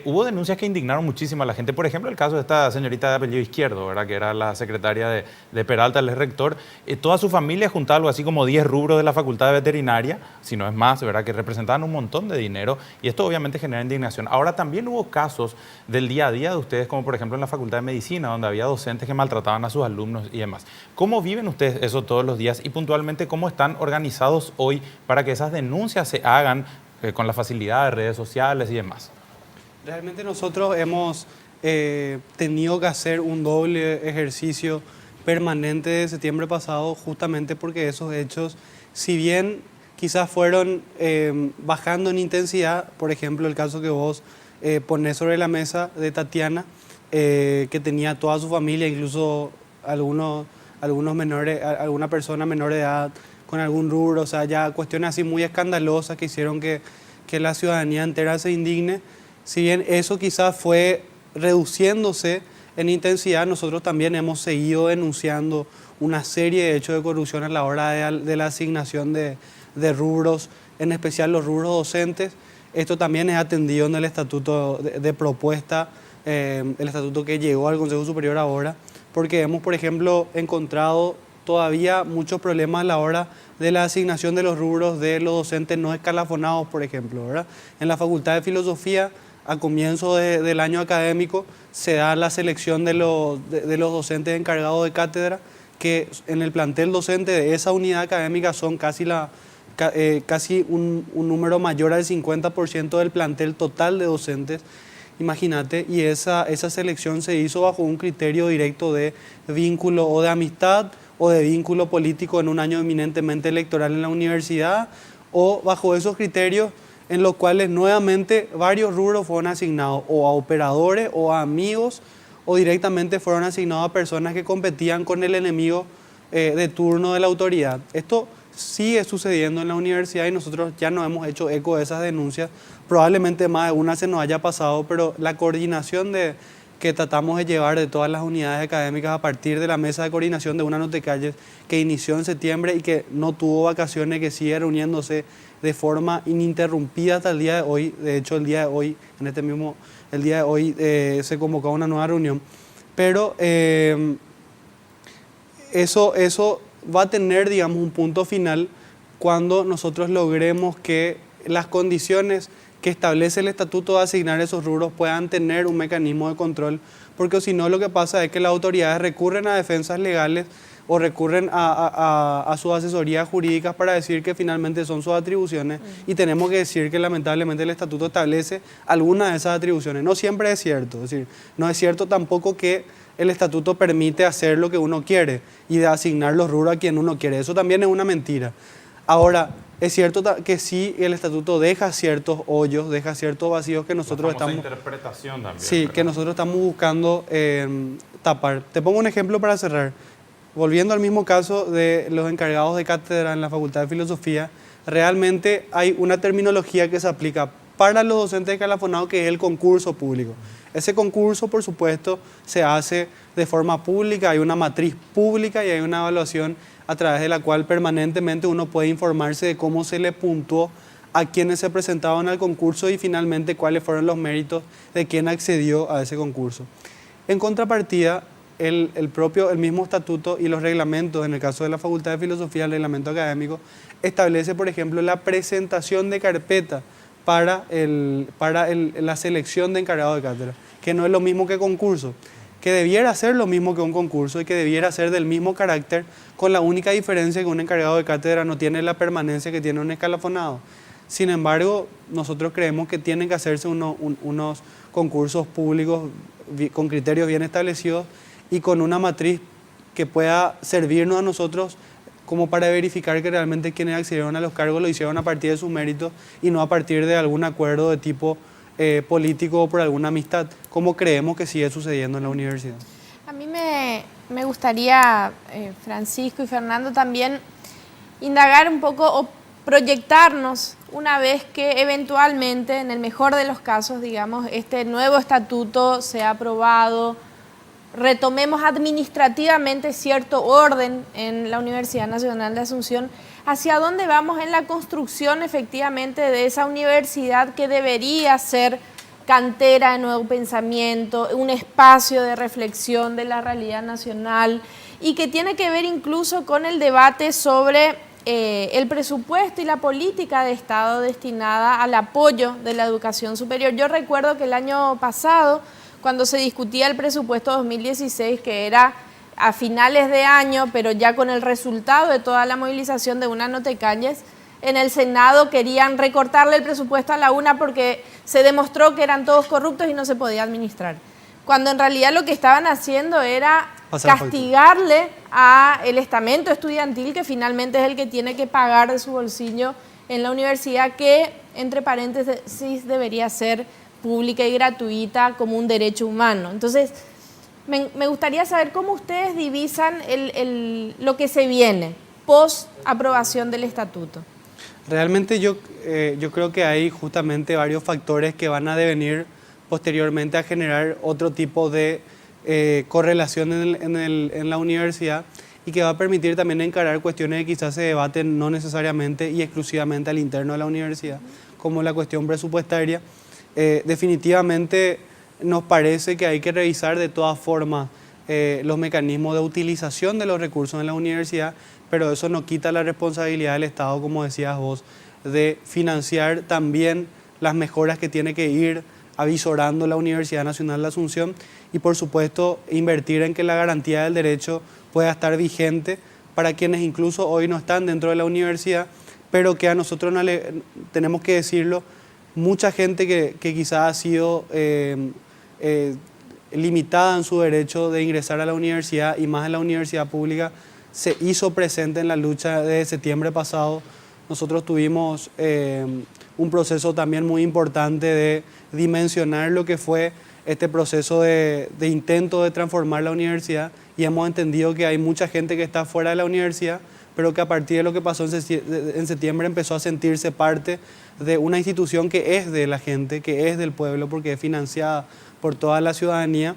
hubo denuncias que indignaron muchísimo a la gente. Por ejemplo, el caso de esta señorita de apellido Izquierdo, ¿verdad?, que era la secretaria de Peralta, el rector. Toda su familia juntaba algo así como 10 rubros de la Facultad de Veterinaria, si no es más, ¿verdad?, que representaban un montón de dinero. Y esto obviamente genera indignación. Ahora también hubo casos del día a día de ustedes, como por ejemplo en la Facultad de Medicina, donde había docentes que maltrataban a sus alumnos y demás. ¿Cómo viven ustedes eso todos los días? Y puntualmente, ¿cómo están organizados hoy para que esas denuncias se hagan con la facilidad de redes sociales y demás? Realmente nosotros hemos tenido que hacer un doble ejercicio permanente de septiembre pasado, justamente porque esos hechos, si bien quizás fueron bajando en intensidad, por ejemplo el caso que vos ponés sobre la mesa de Tatiana, que tenía toda su familia, incluso algunos alguna persona menor de edad con algún rubro, o sea, ya cuestiones así muy escandalosas que hicieron que la ciudadanía entera se indigne. Si bien eso quizás fue reduciéndose en intensidad, nosotros también hemos seguido denunciando una serie de hechos de corrupción a la hora de la asignación de rubros, en especial los rubros docentes. Esto también es atendido en el estatuto de propuesta, el estatuto que llegó al Consejo Superior ahora, porque hemos, por ejemplo, encontrado todavía muchos problemas a la hora de la asignación de los rubros de los docentes no escalafonados, por ejemplo, ¿verdad? En la Facultad de Filosofía, a comienzo del año académico, se da la selección de los docentes encargados de cátedra, que en el plantel docente de esa unidad académica son casi un número mayor al 50% del plantel total de docentes. Imagínate, y esa selección se hizo bajo un criterio directo de vínculo o de amistad o de vínculo político en un año eminentemente electoral en la universidad, o bajo esos criterios en los cuales nuevamente varios rubros fueron asignados o a operadores o a amigos, o directamente fueron asignados a personas que competían con el enemigo de turno de la autoridad. Esto sigue sucediendo en la universidad y nosotros ya nos hemos hecho eco de esas denuncias. Probablemente más de una se nos haya pasado, pero la coordinación que tratamos de llevar de todas las unidades académicas a partir de la mesa de coordinación de Una No Te Calles, que inició en septiembre y que no tuvo vacaciones, que sigue reuniéndose de forma ininterrumpida hasta el día de hoy. De hecho, el día de hoy, se convocó a una nueva reunión. Pero eso va a tener, digamos, un punto final cuando nosotros logremos que las condiciones que establece el estatuto de asignar esos rubros puedan tener un mecanismo de control, porque si no lo que pasa es que las autoridades recurren a defensas legales o recurren a sus asesorías jurídicas para decir que finalmente son sus atribuciones, y tenemos que decir que lamentablemente el estatuto establece algunas de esas atribuciones. No siempre es cierto, es decir, no es cierto tampoco que el estatuto permite hacer lo que uno quiere y de asignar los rubros a quien uno quiere. Eso también es una mentira. Ahora, es cierto que sí, el estatuto deja ciertos hoyos, deja ciertos vacíos que nosotros estamos... interpretación también. Sí, que nosotros estamos buscando tapar. Te pongo un ejemplo para cerrar. Volviendo al mismo caso de los encargados de cátedra en la Facultad de Filosofía, realmente hay una terminología que se aplica para los docentes escalafonados, que es el concurso público. Ese concurso, por supuesto, se hace de forma pública, hay una matriz pública y hay una evaluación a través de la cual permanentemente uno puede informarse de cómo se le puntuó a quienes se presentaban al concurso y finalmente cuáles fueron los méritos de quien accedió a ese concurso. En contrapartida, el mismo estatuto y los reglamentos, en el caso de la Facultad de Filosofía, el reglamento académico, establece, por ejemplo, la presentación de carpeta para la selección de encargado de cátedra, que no es lo mismo que concurso, que debiera ser lo mismo que un concurso y que debiera ser del mismo carácter, con la única diferencia que un encargado de cátedra no tiene la permanencia que tiene un escalafonado. Sin embargo, nosotros creemos que tienen que hacerse unos concursos públicos con criterios bien establecidos y con una matriz que pueda servirnos a nosotros como para verificar que realmente quienes accedieron a los cargos lo hicieron a partir de sus méritos y no a partir de algún acuerdo de tipo político o por alguna amistad, como creemos que sigue sucediendo en la universidad. A mí me gustaría, Francisco y Fernando, también indagar un poco o proyectarnos una vez que eventualmente, en el mejor de los casos, digamos, este nuevo estatuto sea aprobado, retomemos administrativamente cierto orden en la Universidad Nacional de Asunción, hacia dónde vamos en la construcción efectivamente de esa universidad que debería ser cantera de nuevo pensamiento, un espacio de reflexión de la realidad nacional y que tiene que ver incluso con el debate sobre el presupuesto y la política de Estado destinada al apoyo de la educación superior. Yo recuerdo que el año pasado, cuando se discutía el presupuesto 2016, que era a finales de año, pero ya con el resultado de toda la movilización de Una No Te Calles, en el Senado querían recortarle el presupuesto a la UNA porque se demostró que eran todos corruptos y no se podía administrar. Cuando en realidad lo que estaban haciendo era castigarle al estamento estudiantil, que finalmente es el que tiene que pagar de su bolsillo en la universidad, que, entre paréntesis, debería ser pública y gratuita como un derecho humano. Entonces, Me gustaría saber cómo ustedes divisan lo que se viene post aprobación del estatuto. Realmente yo creo que hay justamente varios factores que van a devenir posteriormente a generar otro tipo de correlación en la universidad y que va a permitir también encarar cuestiones que quizás se debaten no necesariamente y exclusivamente al interno de la universidad, como la cuestión presupuestaria. Definitivamente nos parece que hay que revisar de todas formas los mecanismos de utilización de los recursos en la universidad, pero eso no quita la responsabilidad del Estado, como decías vos, de financiar también las mejoras que tiene que ir avisorando la Universidad Nacional de Asunción y, por supuesto, invertir en que la garantía del derecho pueda estar vigente para quienes incluso hoy no están dentro de la universidad, pero que a nosotros no tenemos que decirlo, mucha gente que quizás ha sido limitada en su derecho de ingresar a la universidad y más en la universidad pública, se hizo presente en la lucha de septiembre pasado. Nosotros tuvimos un proceso también muy importante de dimensionar lo que fue este proceso de intento de transformar la universidad y hemos entendido que hay mucha gente que está fuera de la universidad, pero que a partir de lo que pasó en septiembre empezó a sentirse parte de una institución que es de la gente, que es del pueblo, porque es financiada por toda la ciudadanía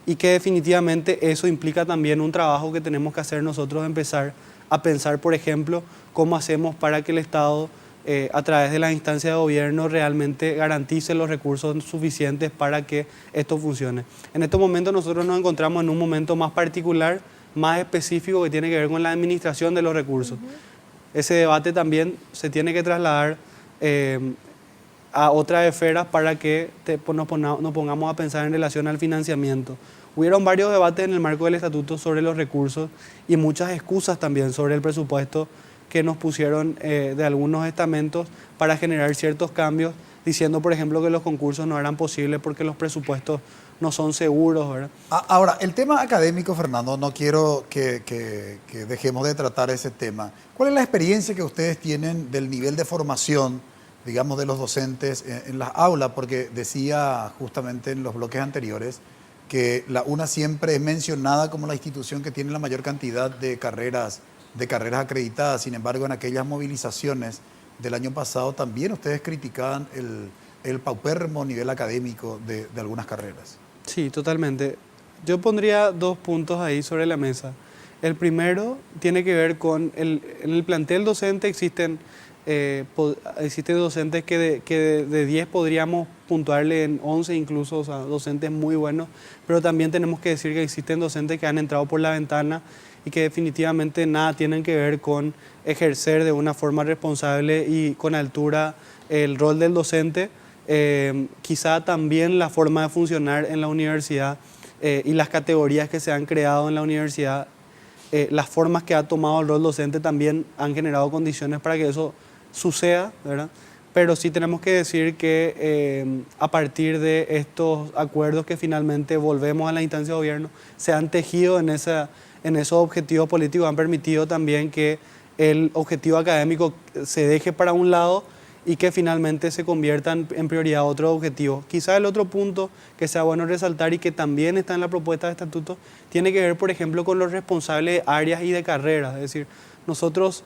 y que definitivamente eso implica también un trabajo que tenemos que hacer nosotros, empezar a pensar, por ejemplo, cómo hacemos para que el Estado, a través de las instancias de gobierno, realmente garantice los recursos suficientes para que esto funcione. En estos momentos nosotros nos encontramos en un momento más particular, más específico, que tiene que ver con la administración de los recursos. Ese debate también se tiene que trasladar a otras esferas para que nos pongamos a pensar en relación al financiamiento. Hubieron varios debates en el marco del estatuto sobre los recursos y muchas excusas también sobre el presupuesto que nos pusieron de algunos estamentos para generar ciertos cambios, diciendo, por ejemplo, que los concursos no eran posibles porque los presupuestos no son seguros, ¿verdad? Ahora, el tema académico, Fernando, no quiero que dejemos de tratar ese tema. ¿Cuál es la experiencia que ustedes tienen del nivel de formación, digamos, de los docentes en las aulas? Porque decía justamente en los bloques anteriores que la UNA siempre es mencionada como la institución que tiene la mayor cantidad de carreras acreditadas. Sin embargo, en aquellas movilizaciones del año pasado también ustedes criticaban el paupérrimo nivel académico de algunas carreras. Sí, totalmente. Yo pondría dos puntos ahí sobre la mesa. El primero tiene que ver con en el plantel docente existen docentes que de 10 podríamos puntuarle en 11 incluso, o sea, docentes muy buenos, pero también tenemos que decir que existen docentes que han entrado por la ventana y que definitivamente nada tienen que ver con ejercer de una forma responsable y con altura el rol del docente. Quizá también la forma de funcionar en la universidad y las categorías que se han creado en la universidad, las formas que ha tomado el rol docente también han generado condiciones para que eso suceda, ¿verdad? Pero sí tenemos que decir que a partir de estos acuerdos que finalmente volvemos a la instancia de gobierno, se han tejido en esos objetivos políticos, han permitido también que el objetivo académico se deje para un lado y que finalmente se conviertan en prioridad otros objetivos. Quizá el otro punto que sea bueno resaltar y que también está en la propuesta de estatuto tiene que ver, por ejemplo, con los responsables de áreas y de carreras. Es decir, nosotros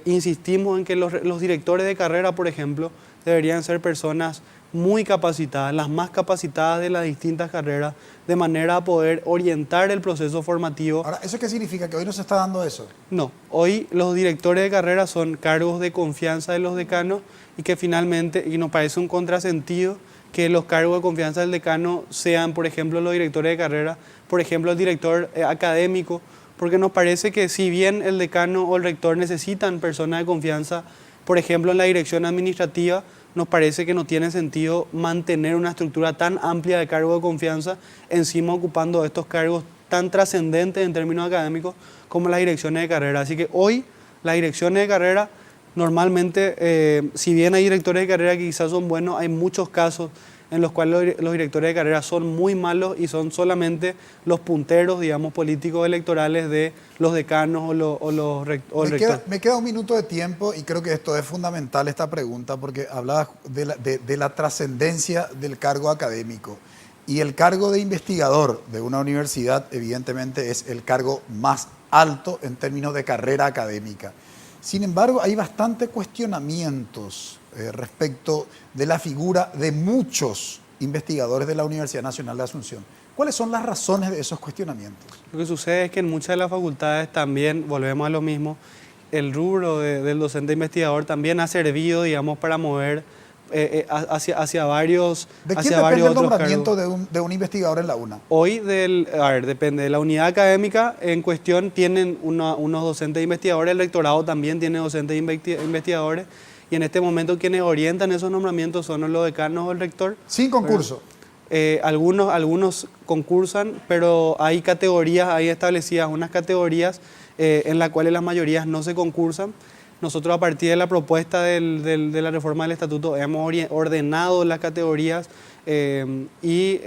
insistimos en que los directores de carrera, por ejemplo, deberían ser personas muy capacitadas, las más capacitadas de las distintas carreras, de manera a poder orientar el proceso formativo. Ahora, ¿eso qué significa? ¿Que hoy no se está dando eso? No, hoy los directores de carrera son cargos de confianza de los decanos y que finalmente, y nos parece un contrasentido, que los cargos de confianza del decano sean, por ejemplo, los directores de carrera, por ejemplo, el director académico, porque nos parece que si bien el decano o el rector necesitan personas de confianza, por ejemplo, en la dirección administrativa, nos parece que no tiene sentido mantener una estructura tan amplia de cargos de confianza, encima ocupando estos cargos tan trascendentes en términos académicos como las direcciones de carrera. Así que hoy las direcciones de carrera, normalmente, si bien hay directores de carrera que quizás son buenos, hay muchos casos en los cuales los directores de carrera son muy malos y son solamente los punteros, digamos, políticos electorales de los decanos o el rector. Me queda un minuto de tiempo y creo que esto es fundamental, esta pregunta, porque hablaba de la trascendencia del cargo académico. Y el cargo de investigador de una universidad, evidentemente, es el cargo más alto en términos de carrera académica. Sin embargo, hay bastantes cuestionamientos respecto de la figura de muchos investigadores de la Universidad Nacional de Asunción. ¿Cuáles son las razones de esos cuestionamientos? Lo que sucede es que en muchas de las facultades también, volvemos a lo mismo, el rubro del docente investigador también ha servido, digamos, para mover hacia varios ¿De quién hacia depende varios el otros nombramiento cargos. de un investigador en la UNA? Hoy, depende de la unidad académica en cuestión, tienen unos docentes investigadores, el rectorado también tiene docentes investigadores, y en este momento quienes orientan esos nombramientos son los decanos o el rector. Sin concurso. Algunos concursan, pero hay categorías, hay establecidas unas categorías en las cuales las mayorías no se concursan. Nosotros, a partir de la propuesta de la reforma del estatuto, hemos ordenado las categorías y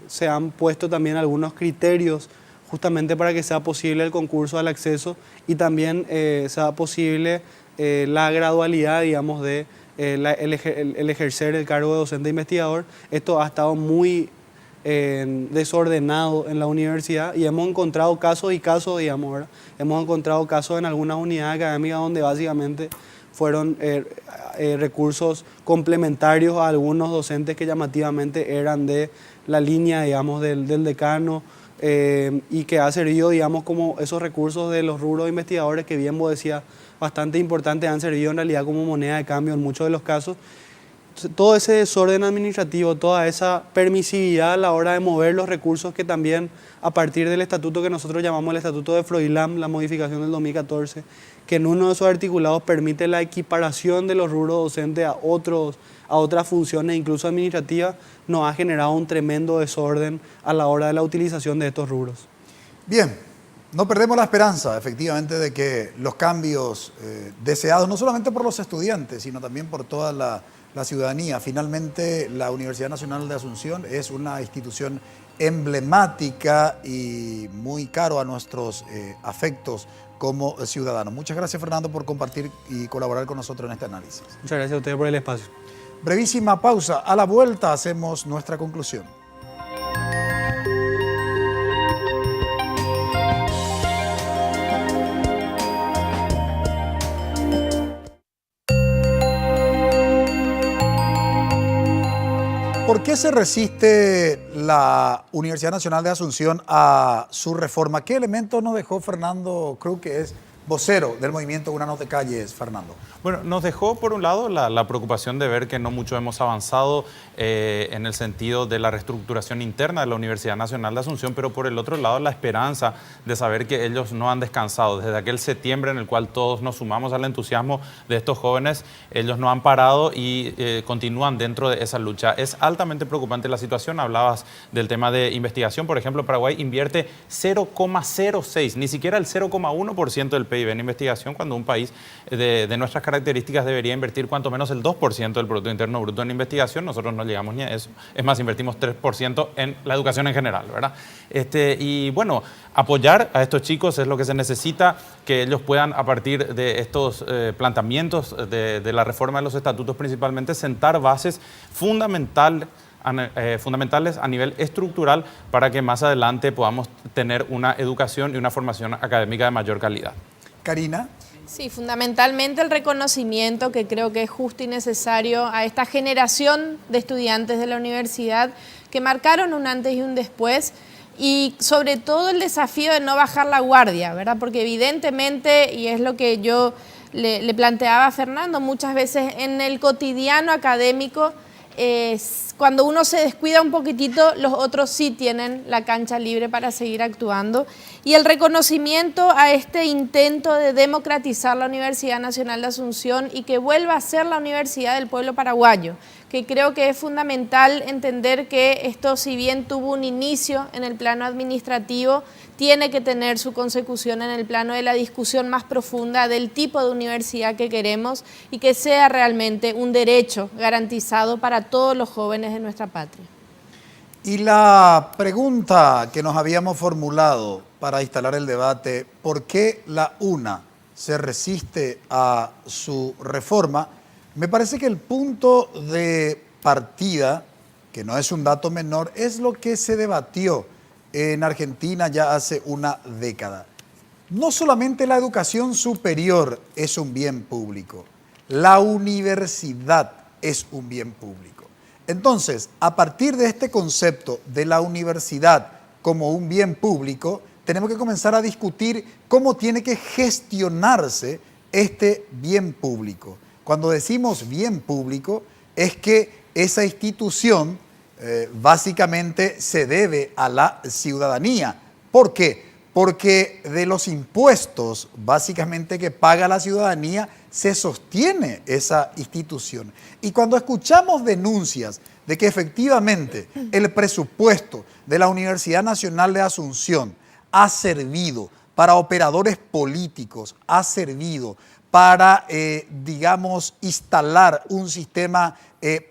se han puesto también algunos criterios justamente para que sea posible el concurso al acceso y también sea posible la gradualidad, digamos, de el ejercer el cargo de docente investigador. Esto ha estado muy desordenado en la universidad y hemos encontrado casos y casos, digamos, ¿verdad? Hemos encontrado casos en algunas unidades académicas donde básicamente fueron recursos complementarios a algunos docentes que llamativamente eran de la línea, digamos, del decano, y que ha servido, digamos, como esos recursos de los rubros investigadores que bien vos decías, bastante importantes, han servido en realidad como moneda de cambio en muchos de los casos. Todo ese desorden administrativo, toda esa permisividad a la hora de mover los recursos que también a partir del estatuto que nosotros llamamos el Estatuto de Froilán, la modificación del 2014, que en uno de esos articulados permite la equiparación de los rubros docentes a otras funciones, incluso administrativas, nos ha generado un tremendo desorden a la hora de la utilización de estos rubros. Bien, no perdemos la esperanza, efectivamente, de que los cambios deseados, no solamente por los estudiantes, sino también por toda la ciudadanía. Finalmente, la Universidad Nacional de Asunción es una institución emblemática y muy caro a nuestros afectos como ciudadanos. Muchas gracias, Fernando, por compartir y colaborar con nosotros en este análisis. Muchas gracias a ustedes por el espacio. Brevísima pausa. A la vuelta hacemos nuestra conclusión. ¿Por qué se resiste la Universidad Nacional de Asunción a su reforma? ¿Qué elementos nos dejó Fernando Cruz, que es vocero del movimiento Una No Te Calles, Fernando? Bueno, nos dejó por un lado la preocupación de ver que no mucho hemos avanzado en el sentido de la reestructuración interna de la Universidad Nacional de Asunción, pero por el otro lado la esperanza de saber que ellos no han descansado. Desde aquel septiembre en el cual todos nos sumamos al entusiasmo de estos jóvenes, ellos no han parado y continúan dentro de esa lucha. Es altamente preocupante la situación. Hablabas del tema de investigación. Por ejemplo, Paraguay invierte 0,06, ni siquiera el 0,1% del PIB en investigación, cuando un país de nuestras características debería invertir cuanto menos el 2% del Producto Interno Bruto en investigación. Nosotros no llegamos ni a eso. Es más, invertimos 3% en la educación en general, ¿verdad? Y bueno, apoyar a estos chicos es lo que se necesita, que ellos puedan, a partir de estos planteamientos de la reforma de los estatutos, principalmente sentar bases fundamentales a nivel estructural para que más adelante podamos tener una educación y una formación académica de mayor calidad. Karina. Sí, fundamentalmente el reconocimiento, que creo que es justo y necesario, a esta generación de estudiantes de la universidad que marcaron un antes y un después, y sobre todo el desafío de no bajar la guardia, ¿verdad? Porque evidentemente, y es lo que yo le planteaba a Fernando, muchas veces en el cotidiano académico, cuando uno se descuida un poquitito, los otros sí tienen la cancha libre para seguir actuando. Y el reconocimiento a este intento de democratizar la Universidad Nacional de Asunción y que vuelva a ser la Universidad del Pueblo Paraguayo, que creo que es fundamental entender que esto, si bien tuvo un inicio en el plano administrativo, tiene que tener su consecución en el plano de la discusión más profunda del tipo de universidad que queremos y que sea realmente un derecho garantizado para todos los jóvenes de nuestra patria. Y la pregunta que nos habíamos formulado para instalar el debate, ¿por qué la UNA se resiste a su reforma? Me parece que el punto de partida que no es un dato menor, es lo que se debatió en Argentina ya hace una década. No solamente la educación superior es un bien público, la universidad es un bien público. Entonces, a partir de este concepto de la universidad como un bien público, tenemos que comenzar a discutir cómo tiene que gestionarse este bien público. Cuando decimos bien público, es que esa institución básicamente se debe a la ciudadanía. ¿Por qué? Porque de los impuestos básicamente que paga la ciudadanía se sostiene esa institución. Y cuando escuchamos denuncias de que efectivamente el presupuesto de la Universidad Nacional de Asunción ha servido para operadores políticos, ha servido para, digamos, instalar un sistema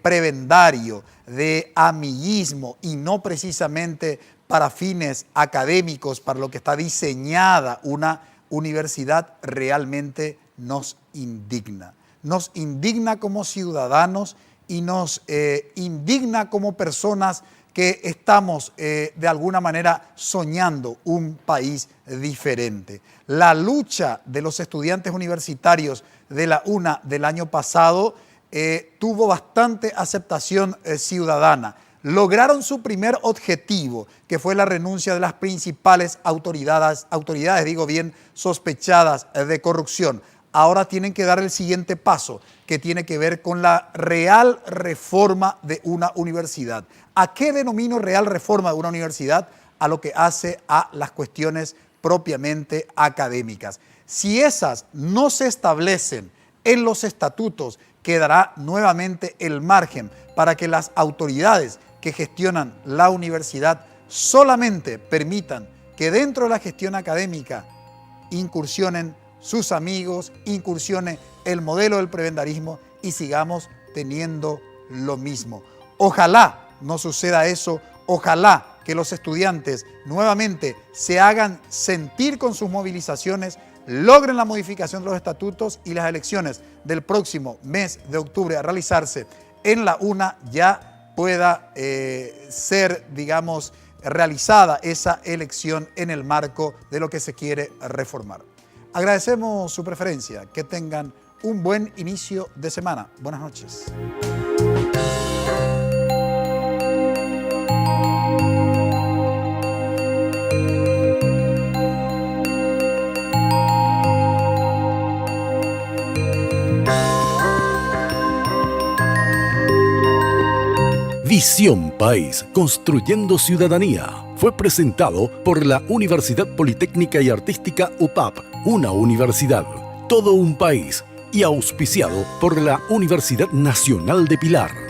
prebendario de amiguismo y no precisamente para fines académicos, para lo que está diseñada una universidad, realmente nos indigna. Nos indigna como ciudadanos y nos indigna como personas que estamos de alguna manera soñando un país diferente. La lucha de los estudiantes universitarios de la UNA del año pasado tuvo bastante aceptación ciudadana. Lograron su primer objetivo, que fue la renuncia de las principales autoridades, digo bien, sospechadas de corrupción. Ahora tienen que dar el siguiente paso, que tiene que ver con la real reforma de una universidad. ¿A qué denomino real reforma de una universidad? A lo que hace a las cuestiones propiamente académicas. Si esas no se establecen en los estatutos, quedará nuevamente el margen para que las autoridades que gestionan la universidad solamente permitan que dentro de la gestión académica incursionen sus amigos, incursione el modelo del prebendarismo y sigamos teniendo lo mismo. Ojalá no suceda eso, ojalá que los estudiantes nuevamente se hagan sentir con sus movilizaciones, logren la modificación de los estatutos y las elecciones del próximo mes de octubre a realizarse en la UNA ya pueda ser, digamos, realizada esa elección en el marco de lo que se quiere reformar. Agradecemos su preferencia, que tengan un buen inicio de semana. Buenas noches. Visión País, construyendo ciudadanía. Fue presentado por la Universidad Politécnica y Artística UPAP, una universidad, todo un país, y auspiciado por la Universidad Nacional de Pilar.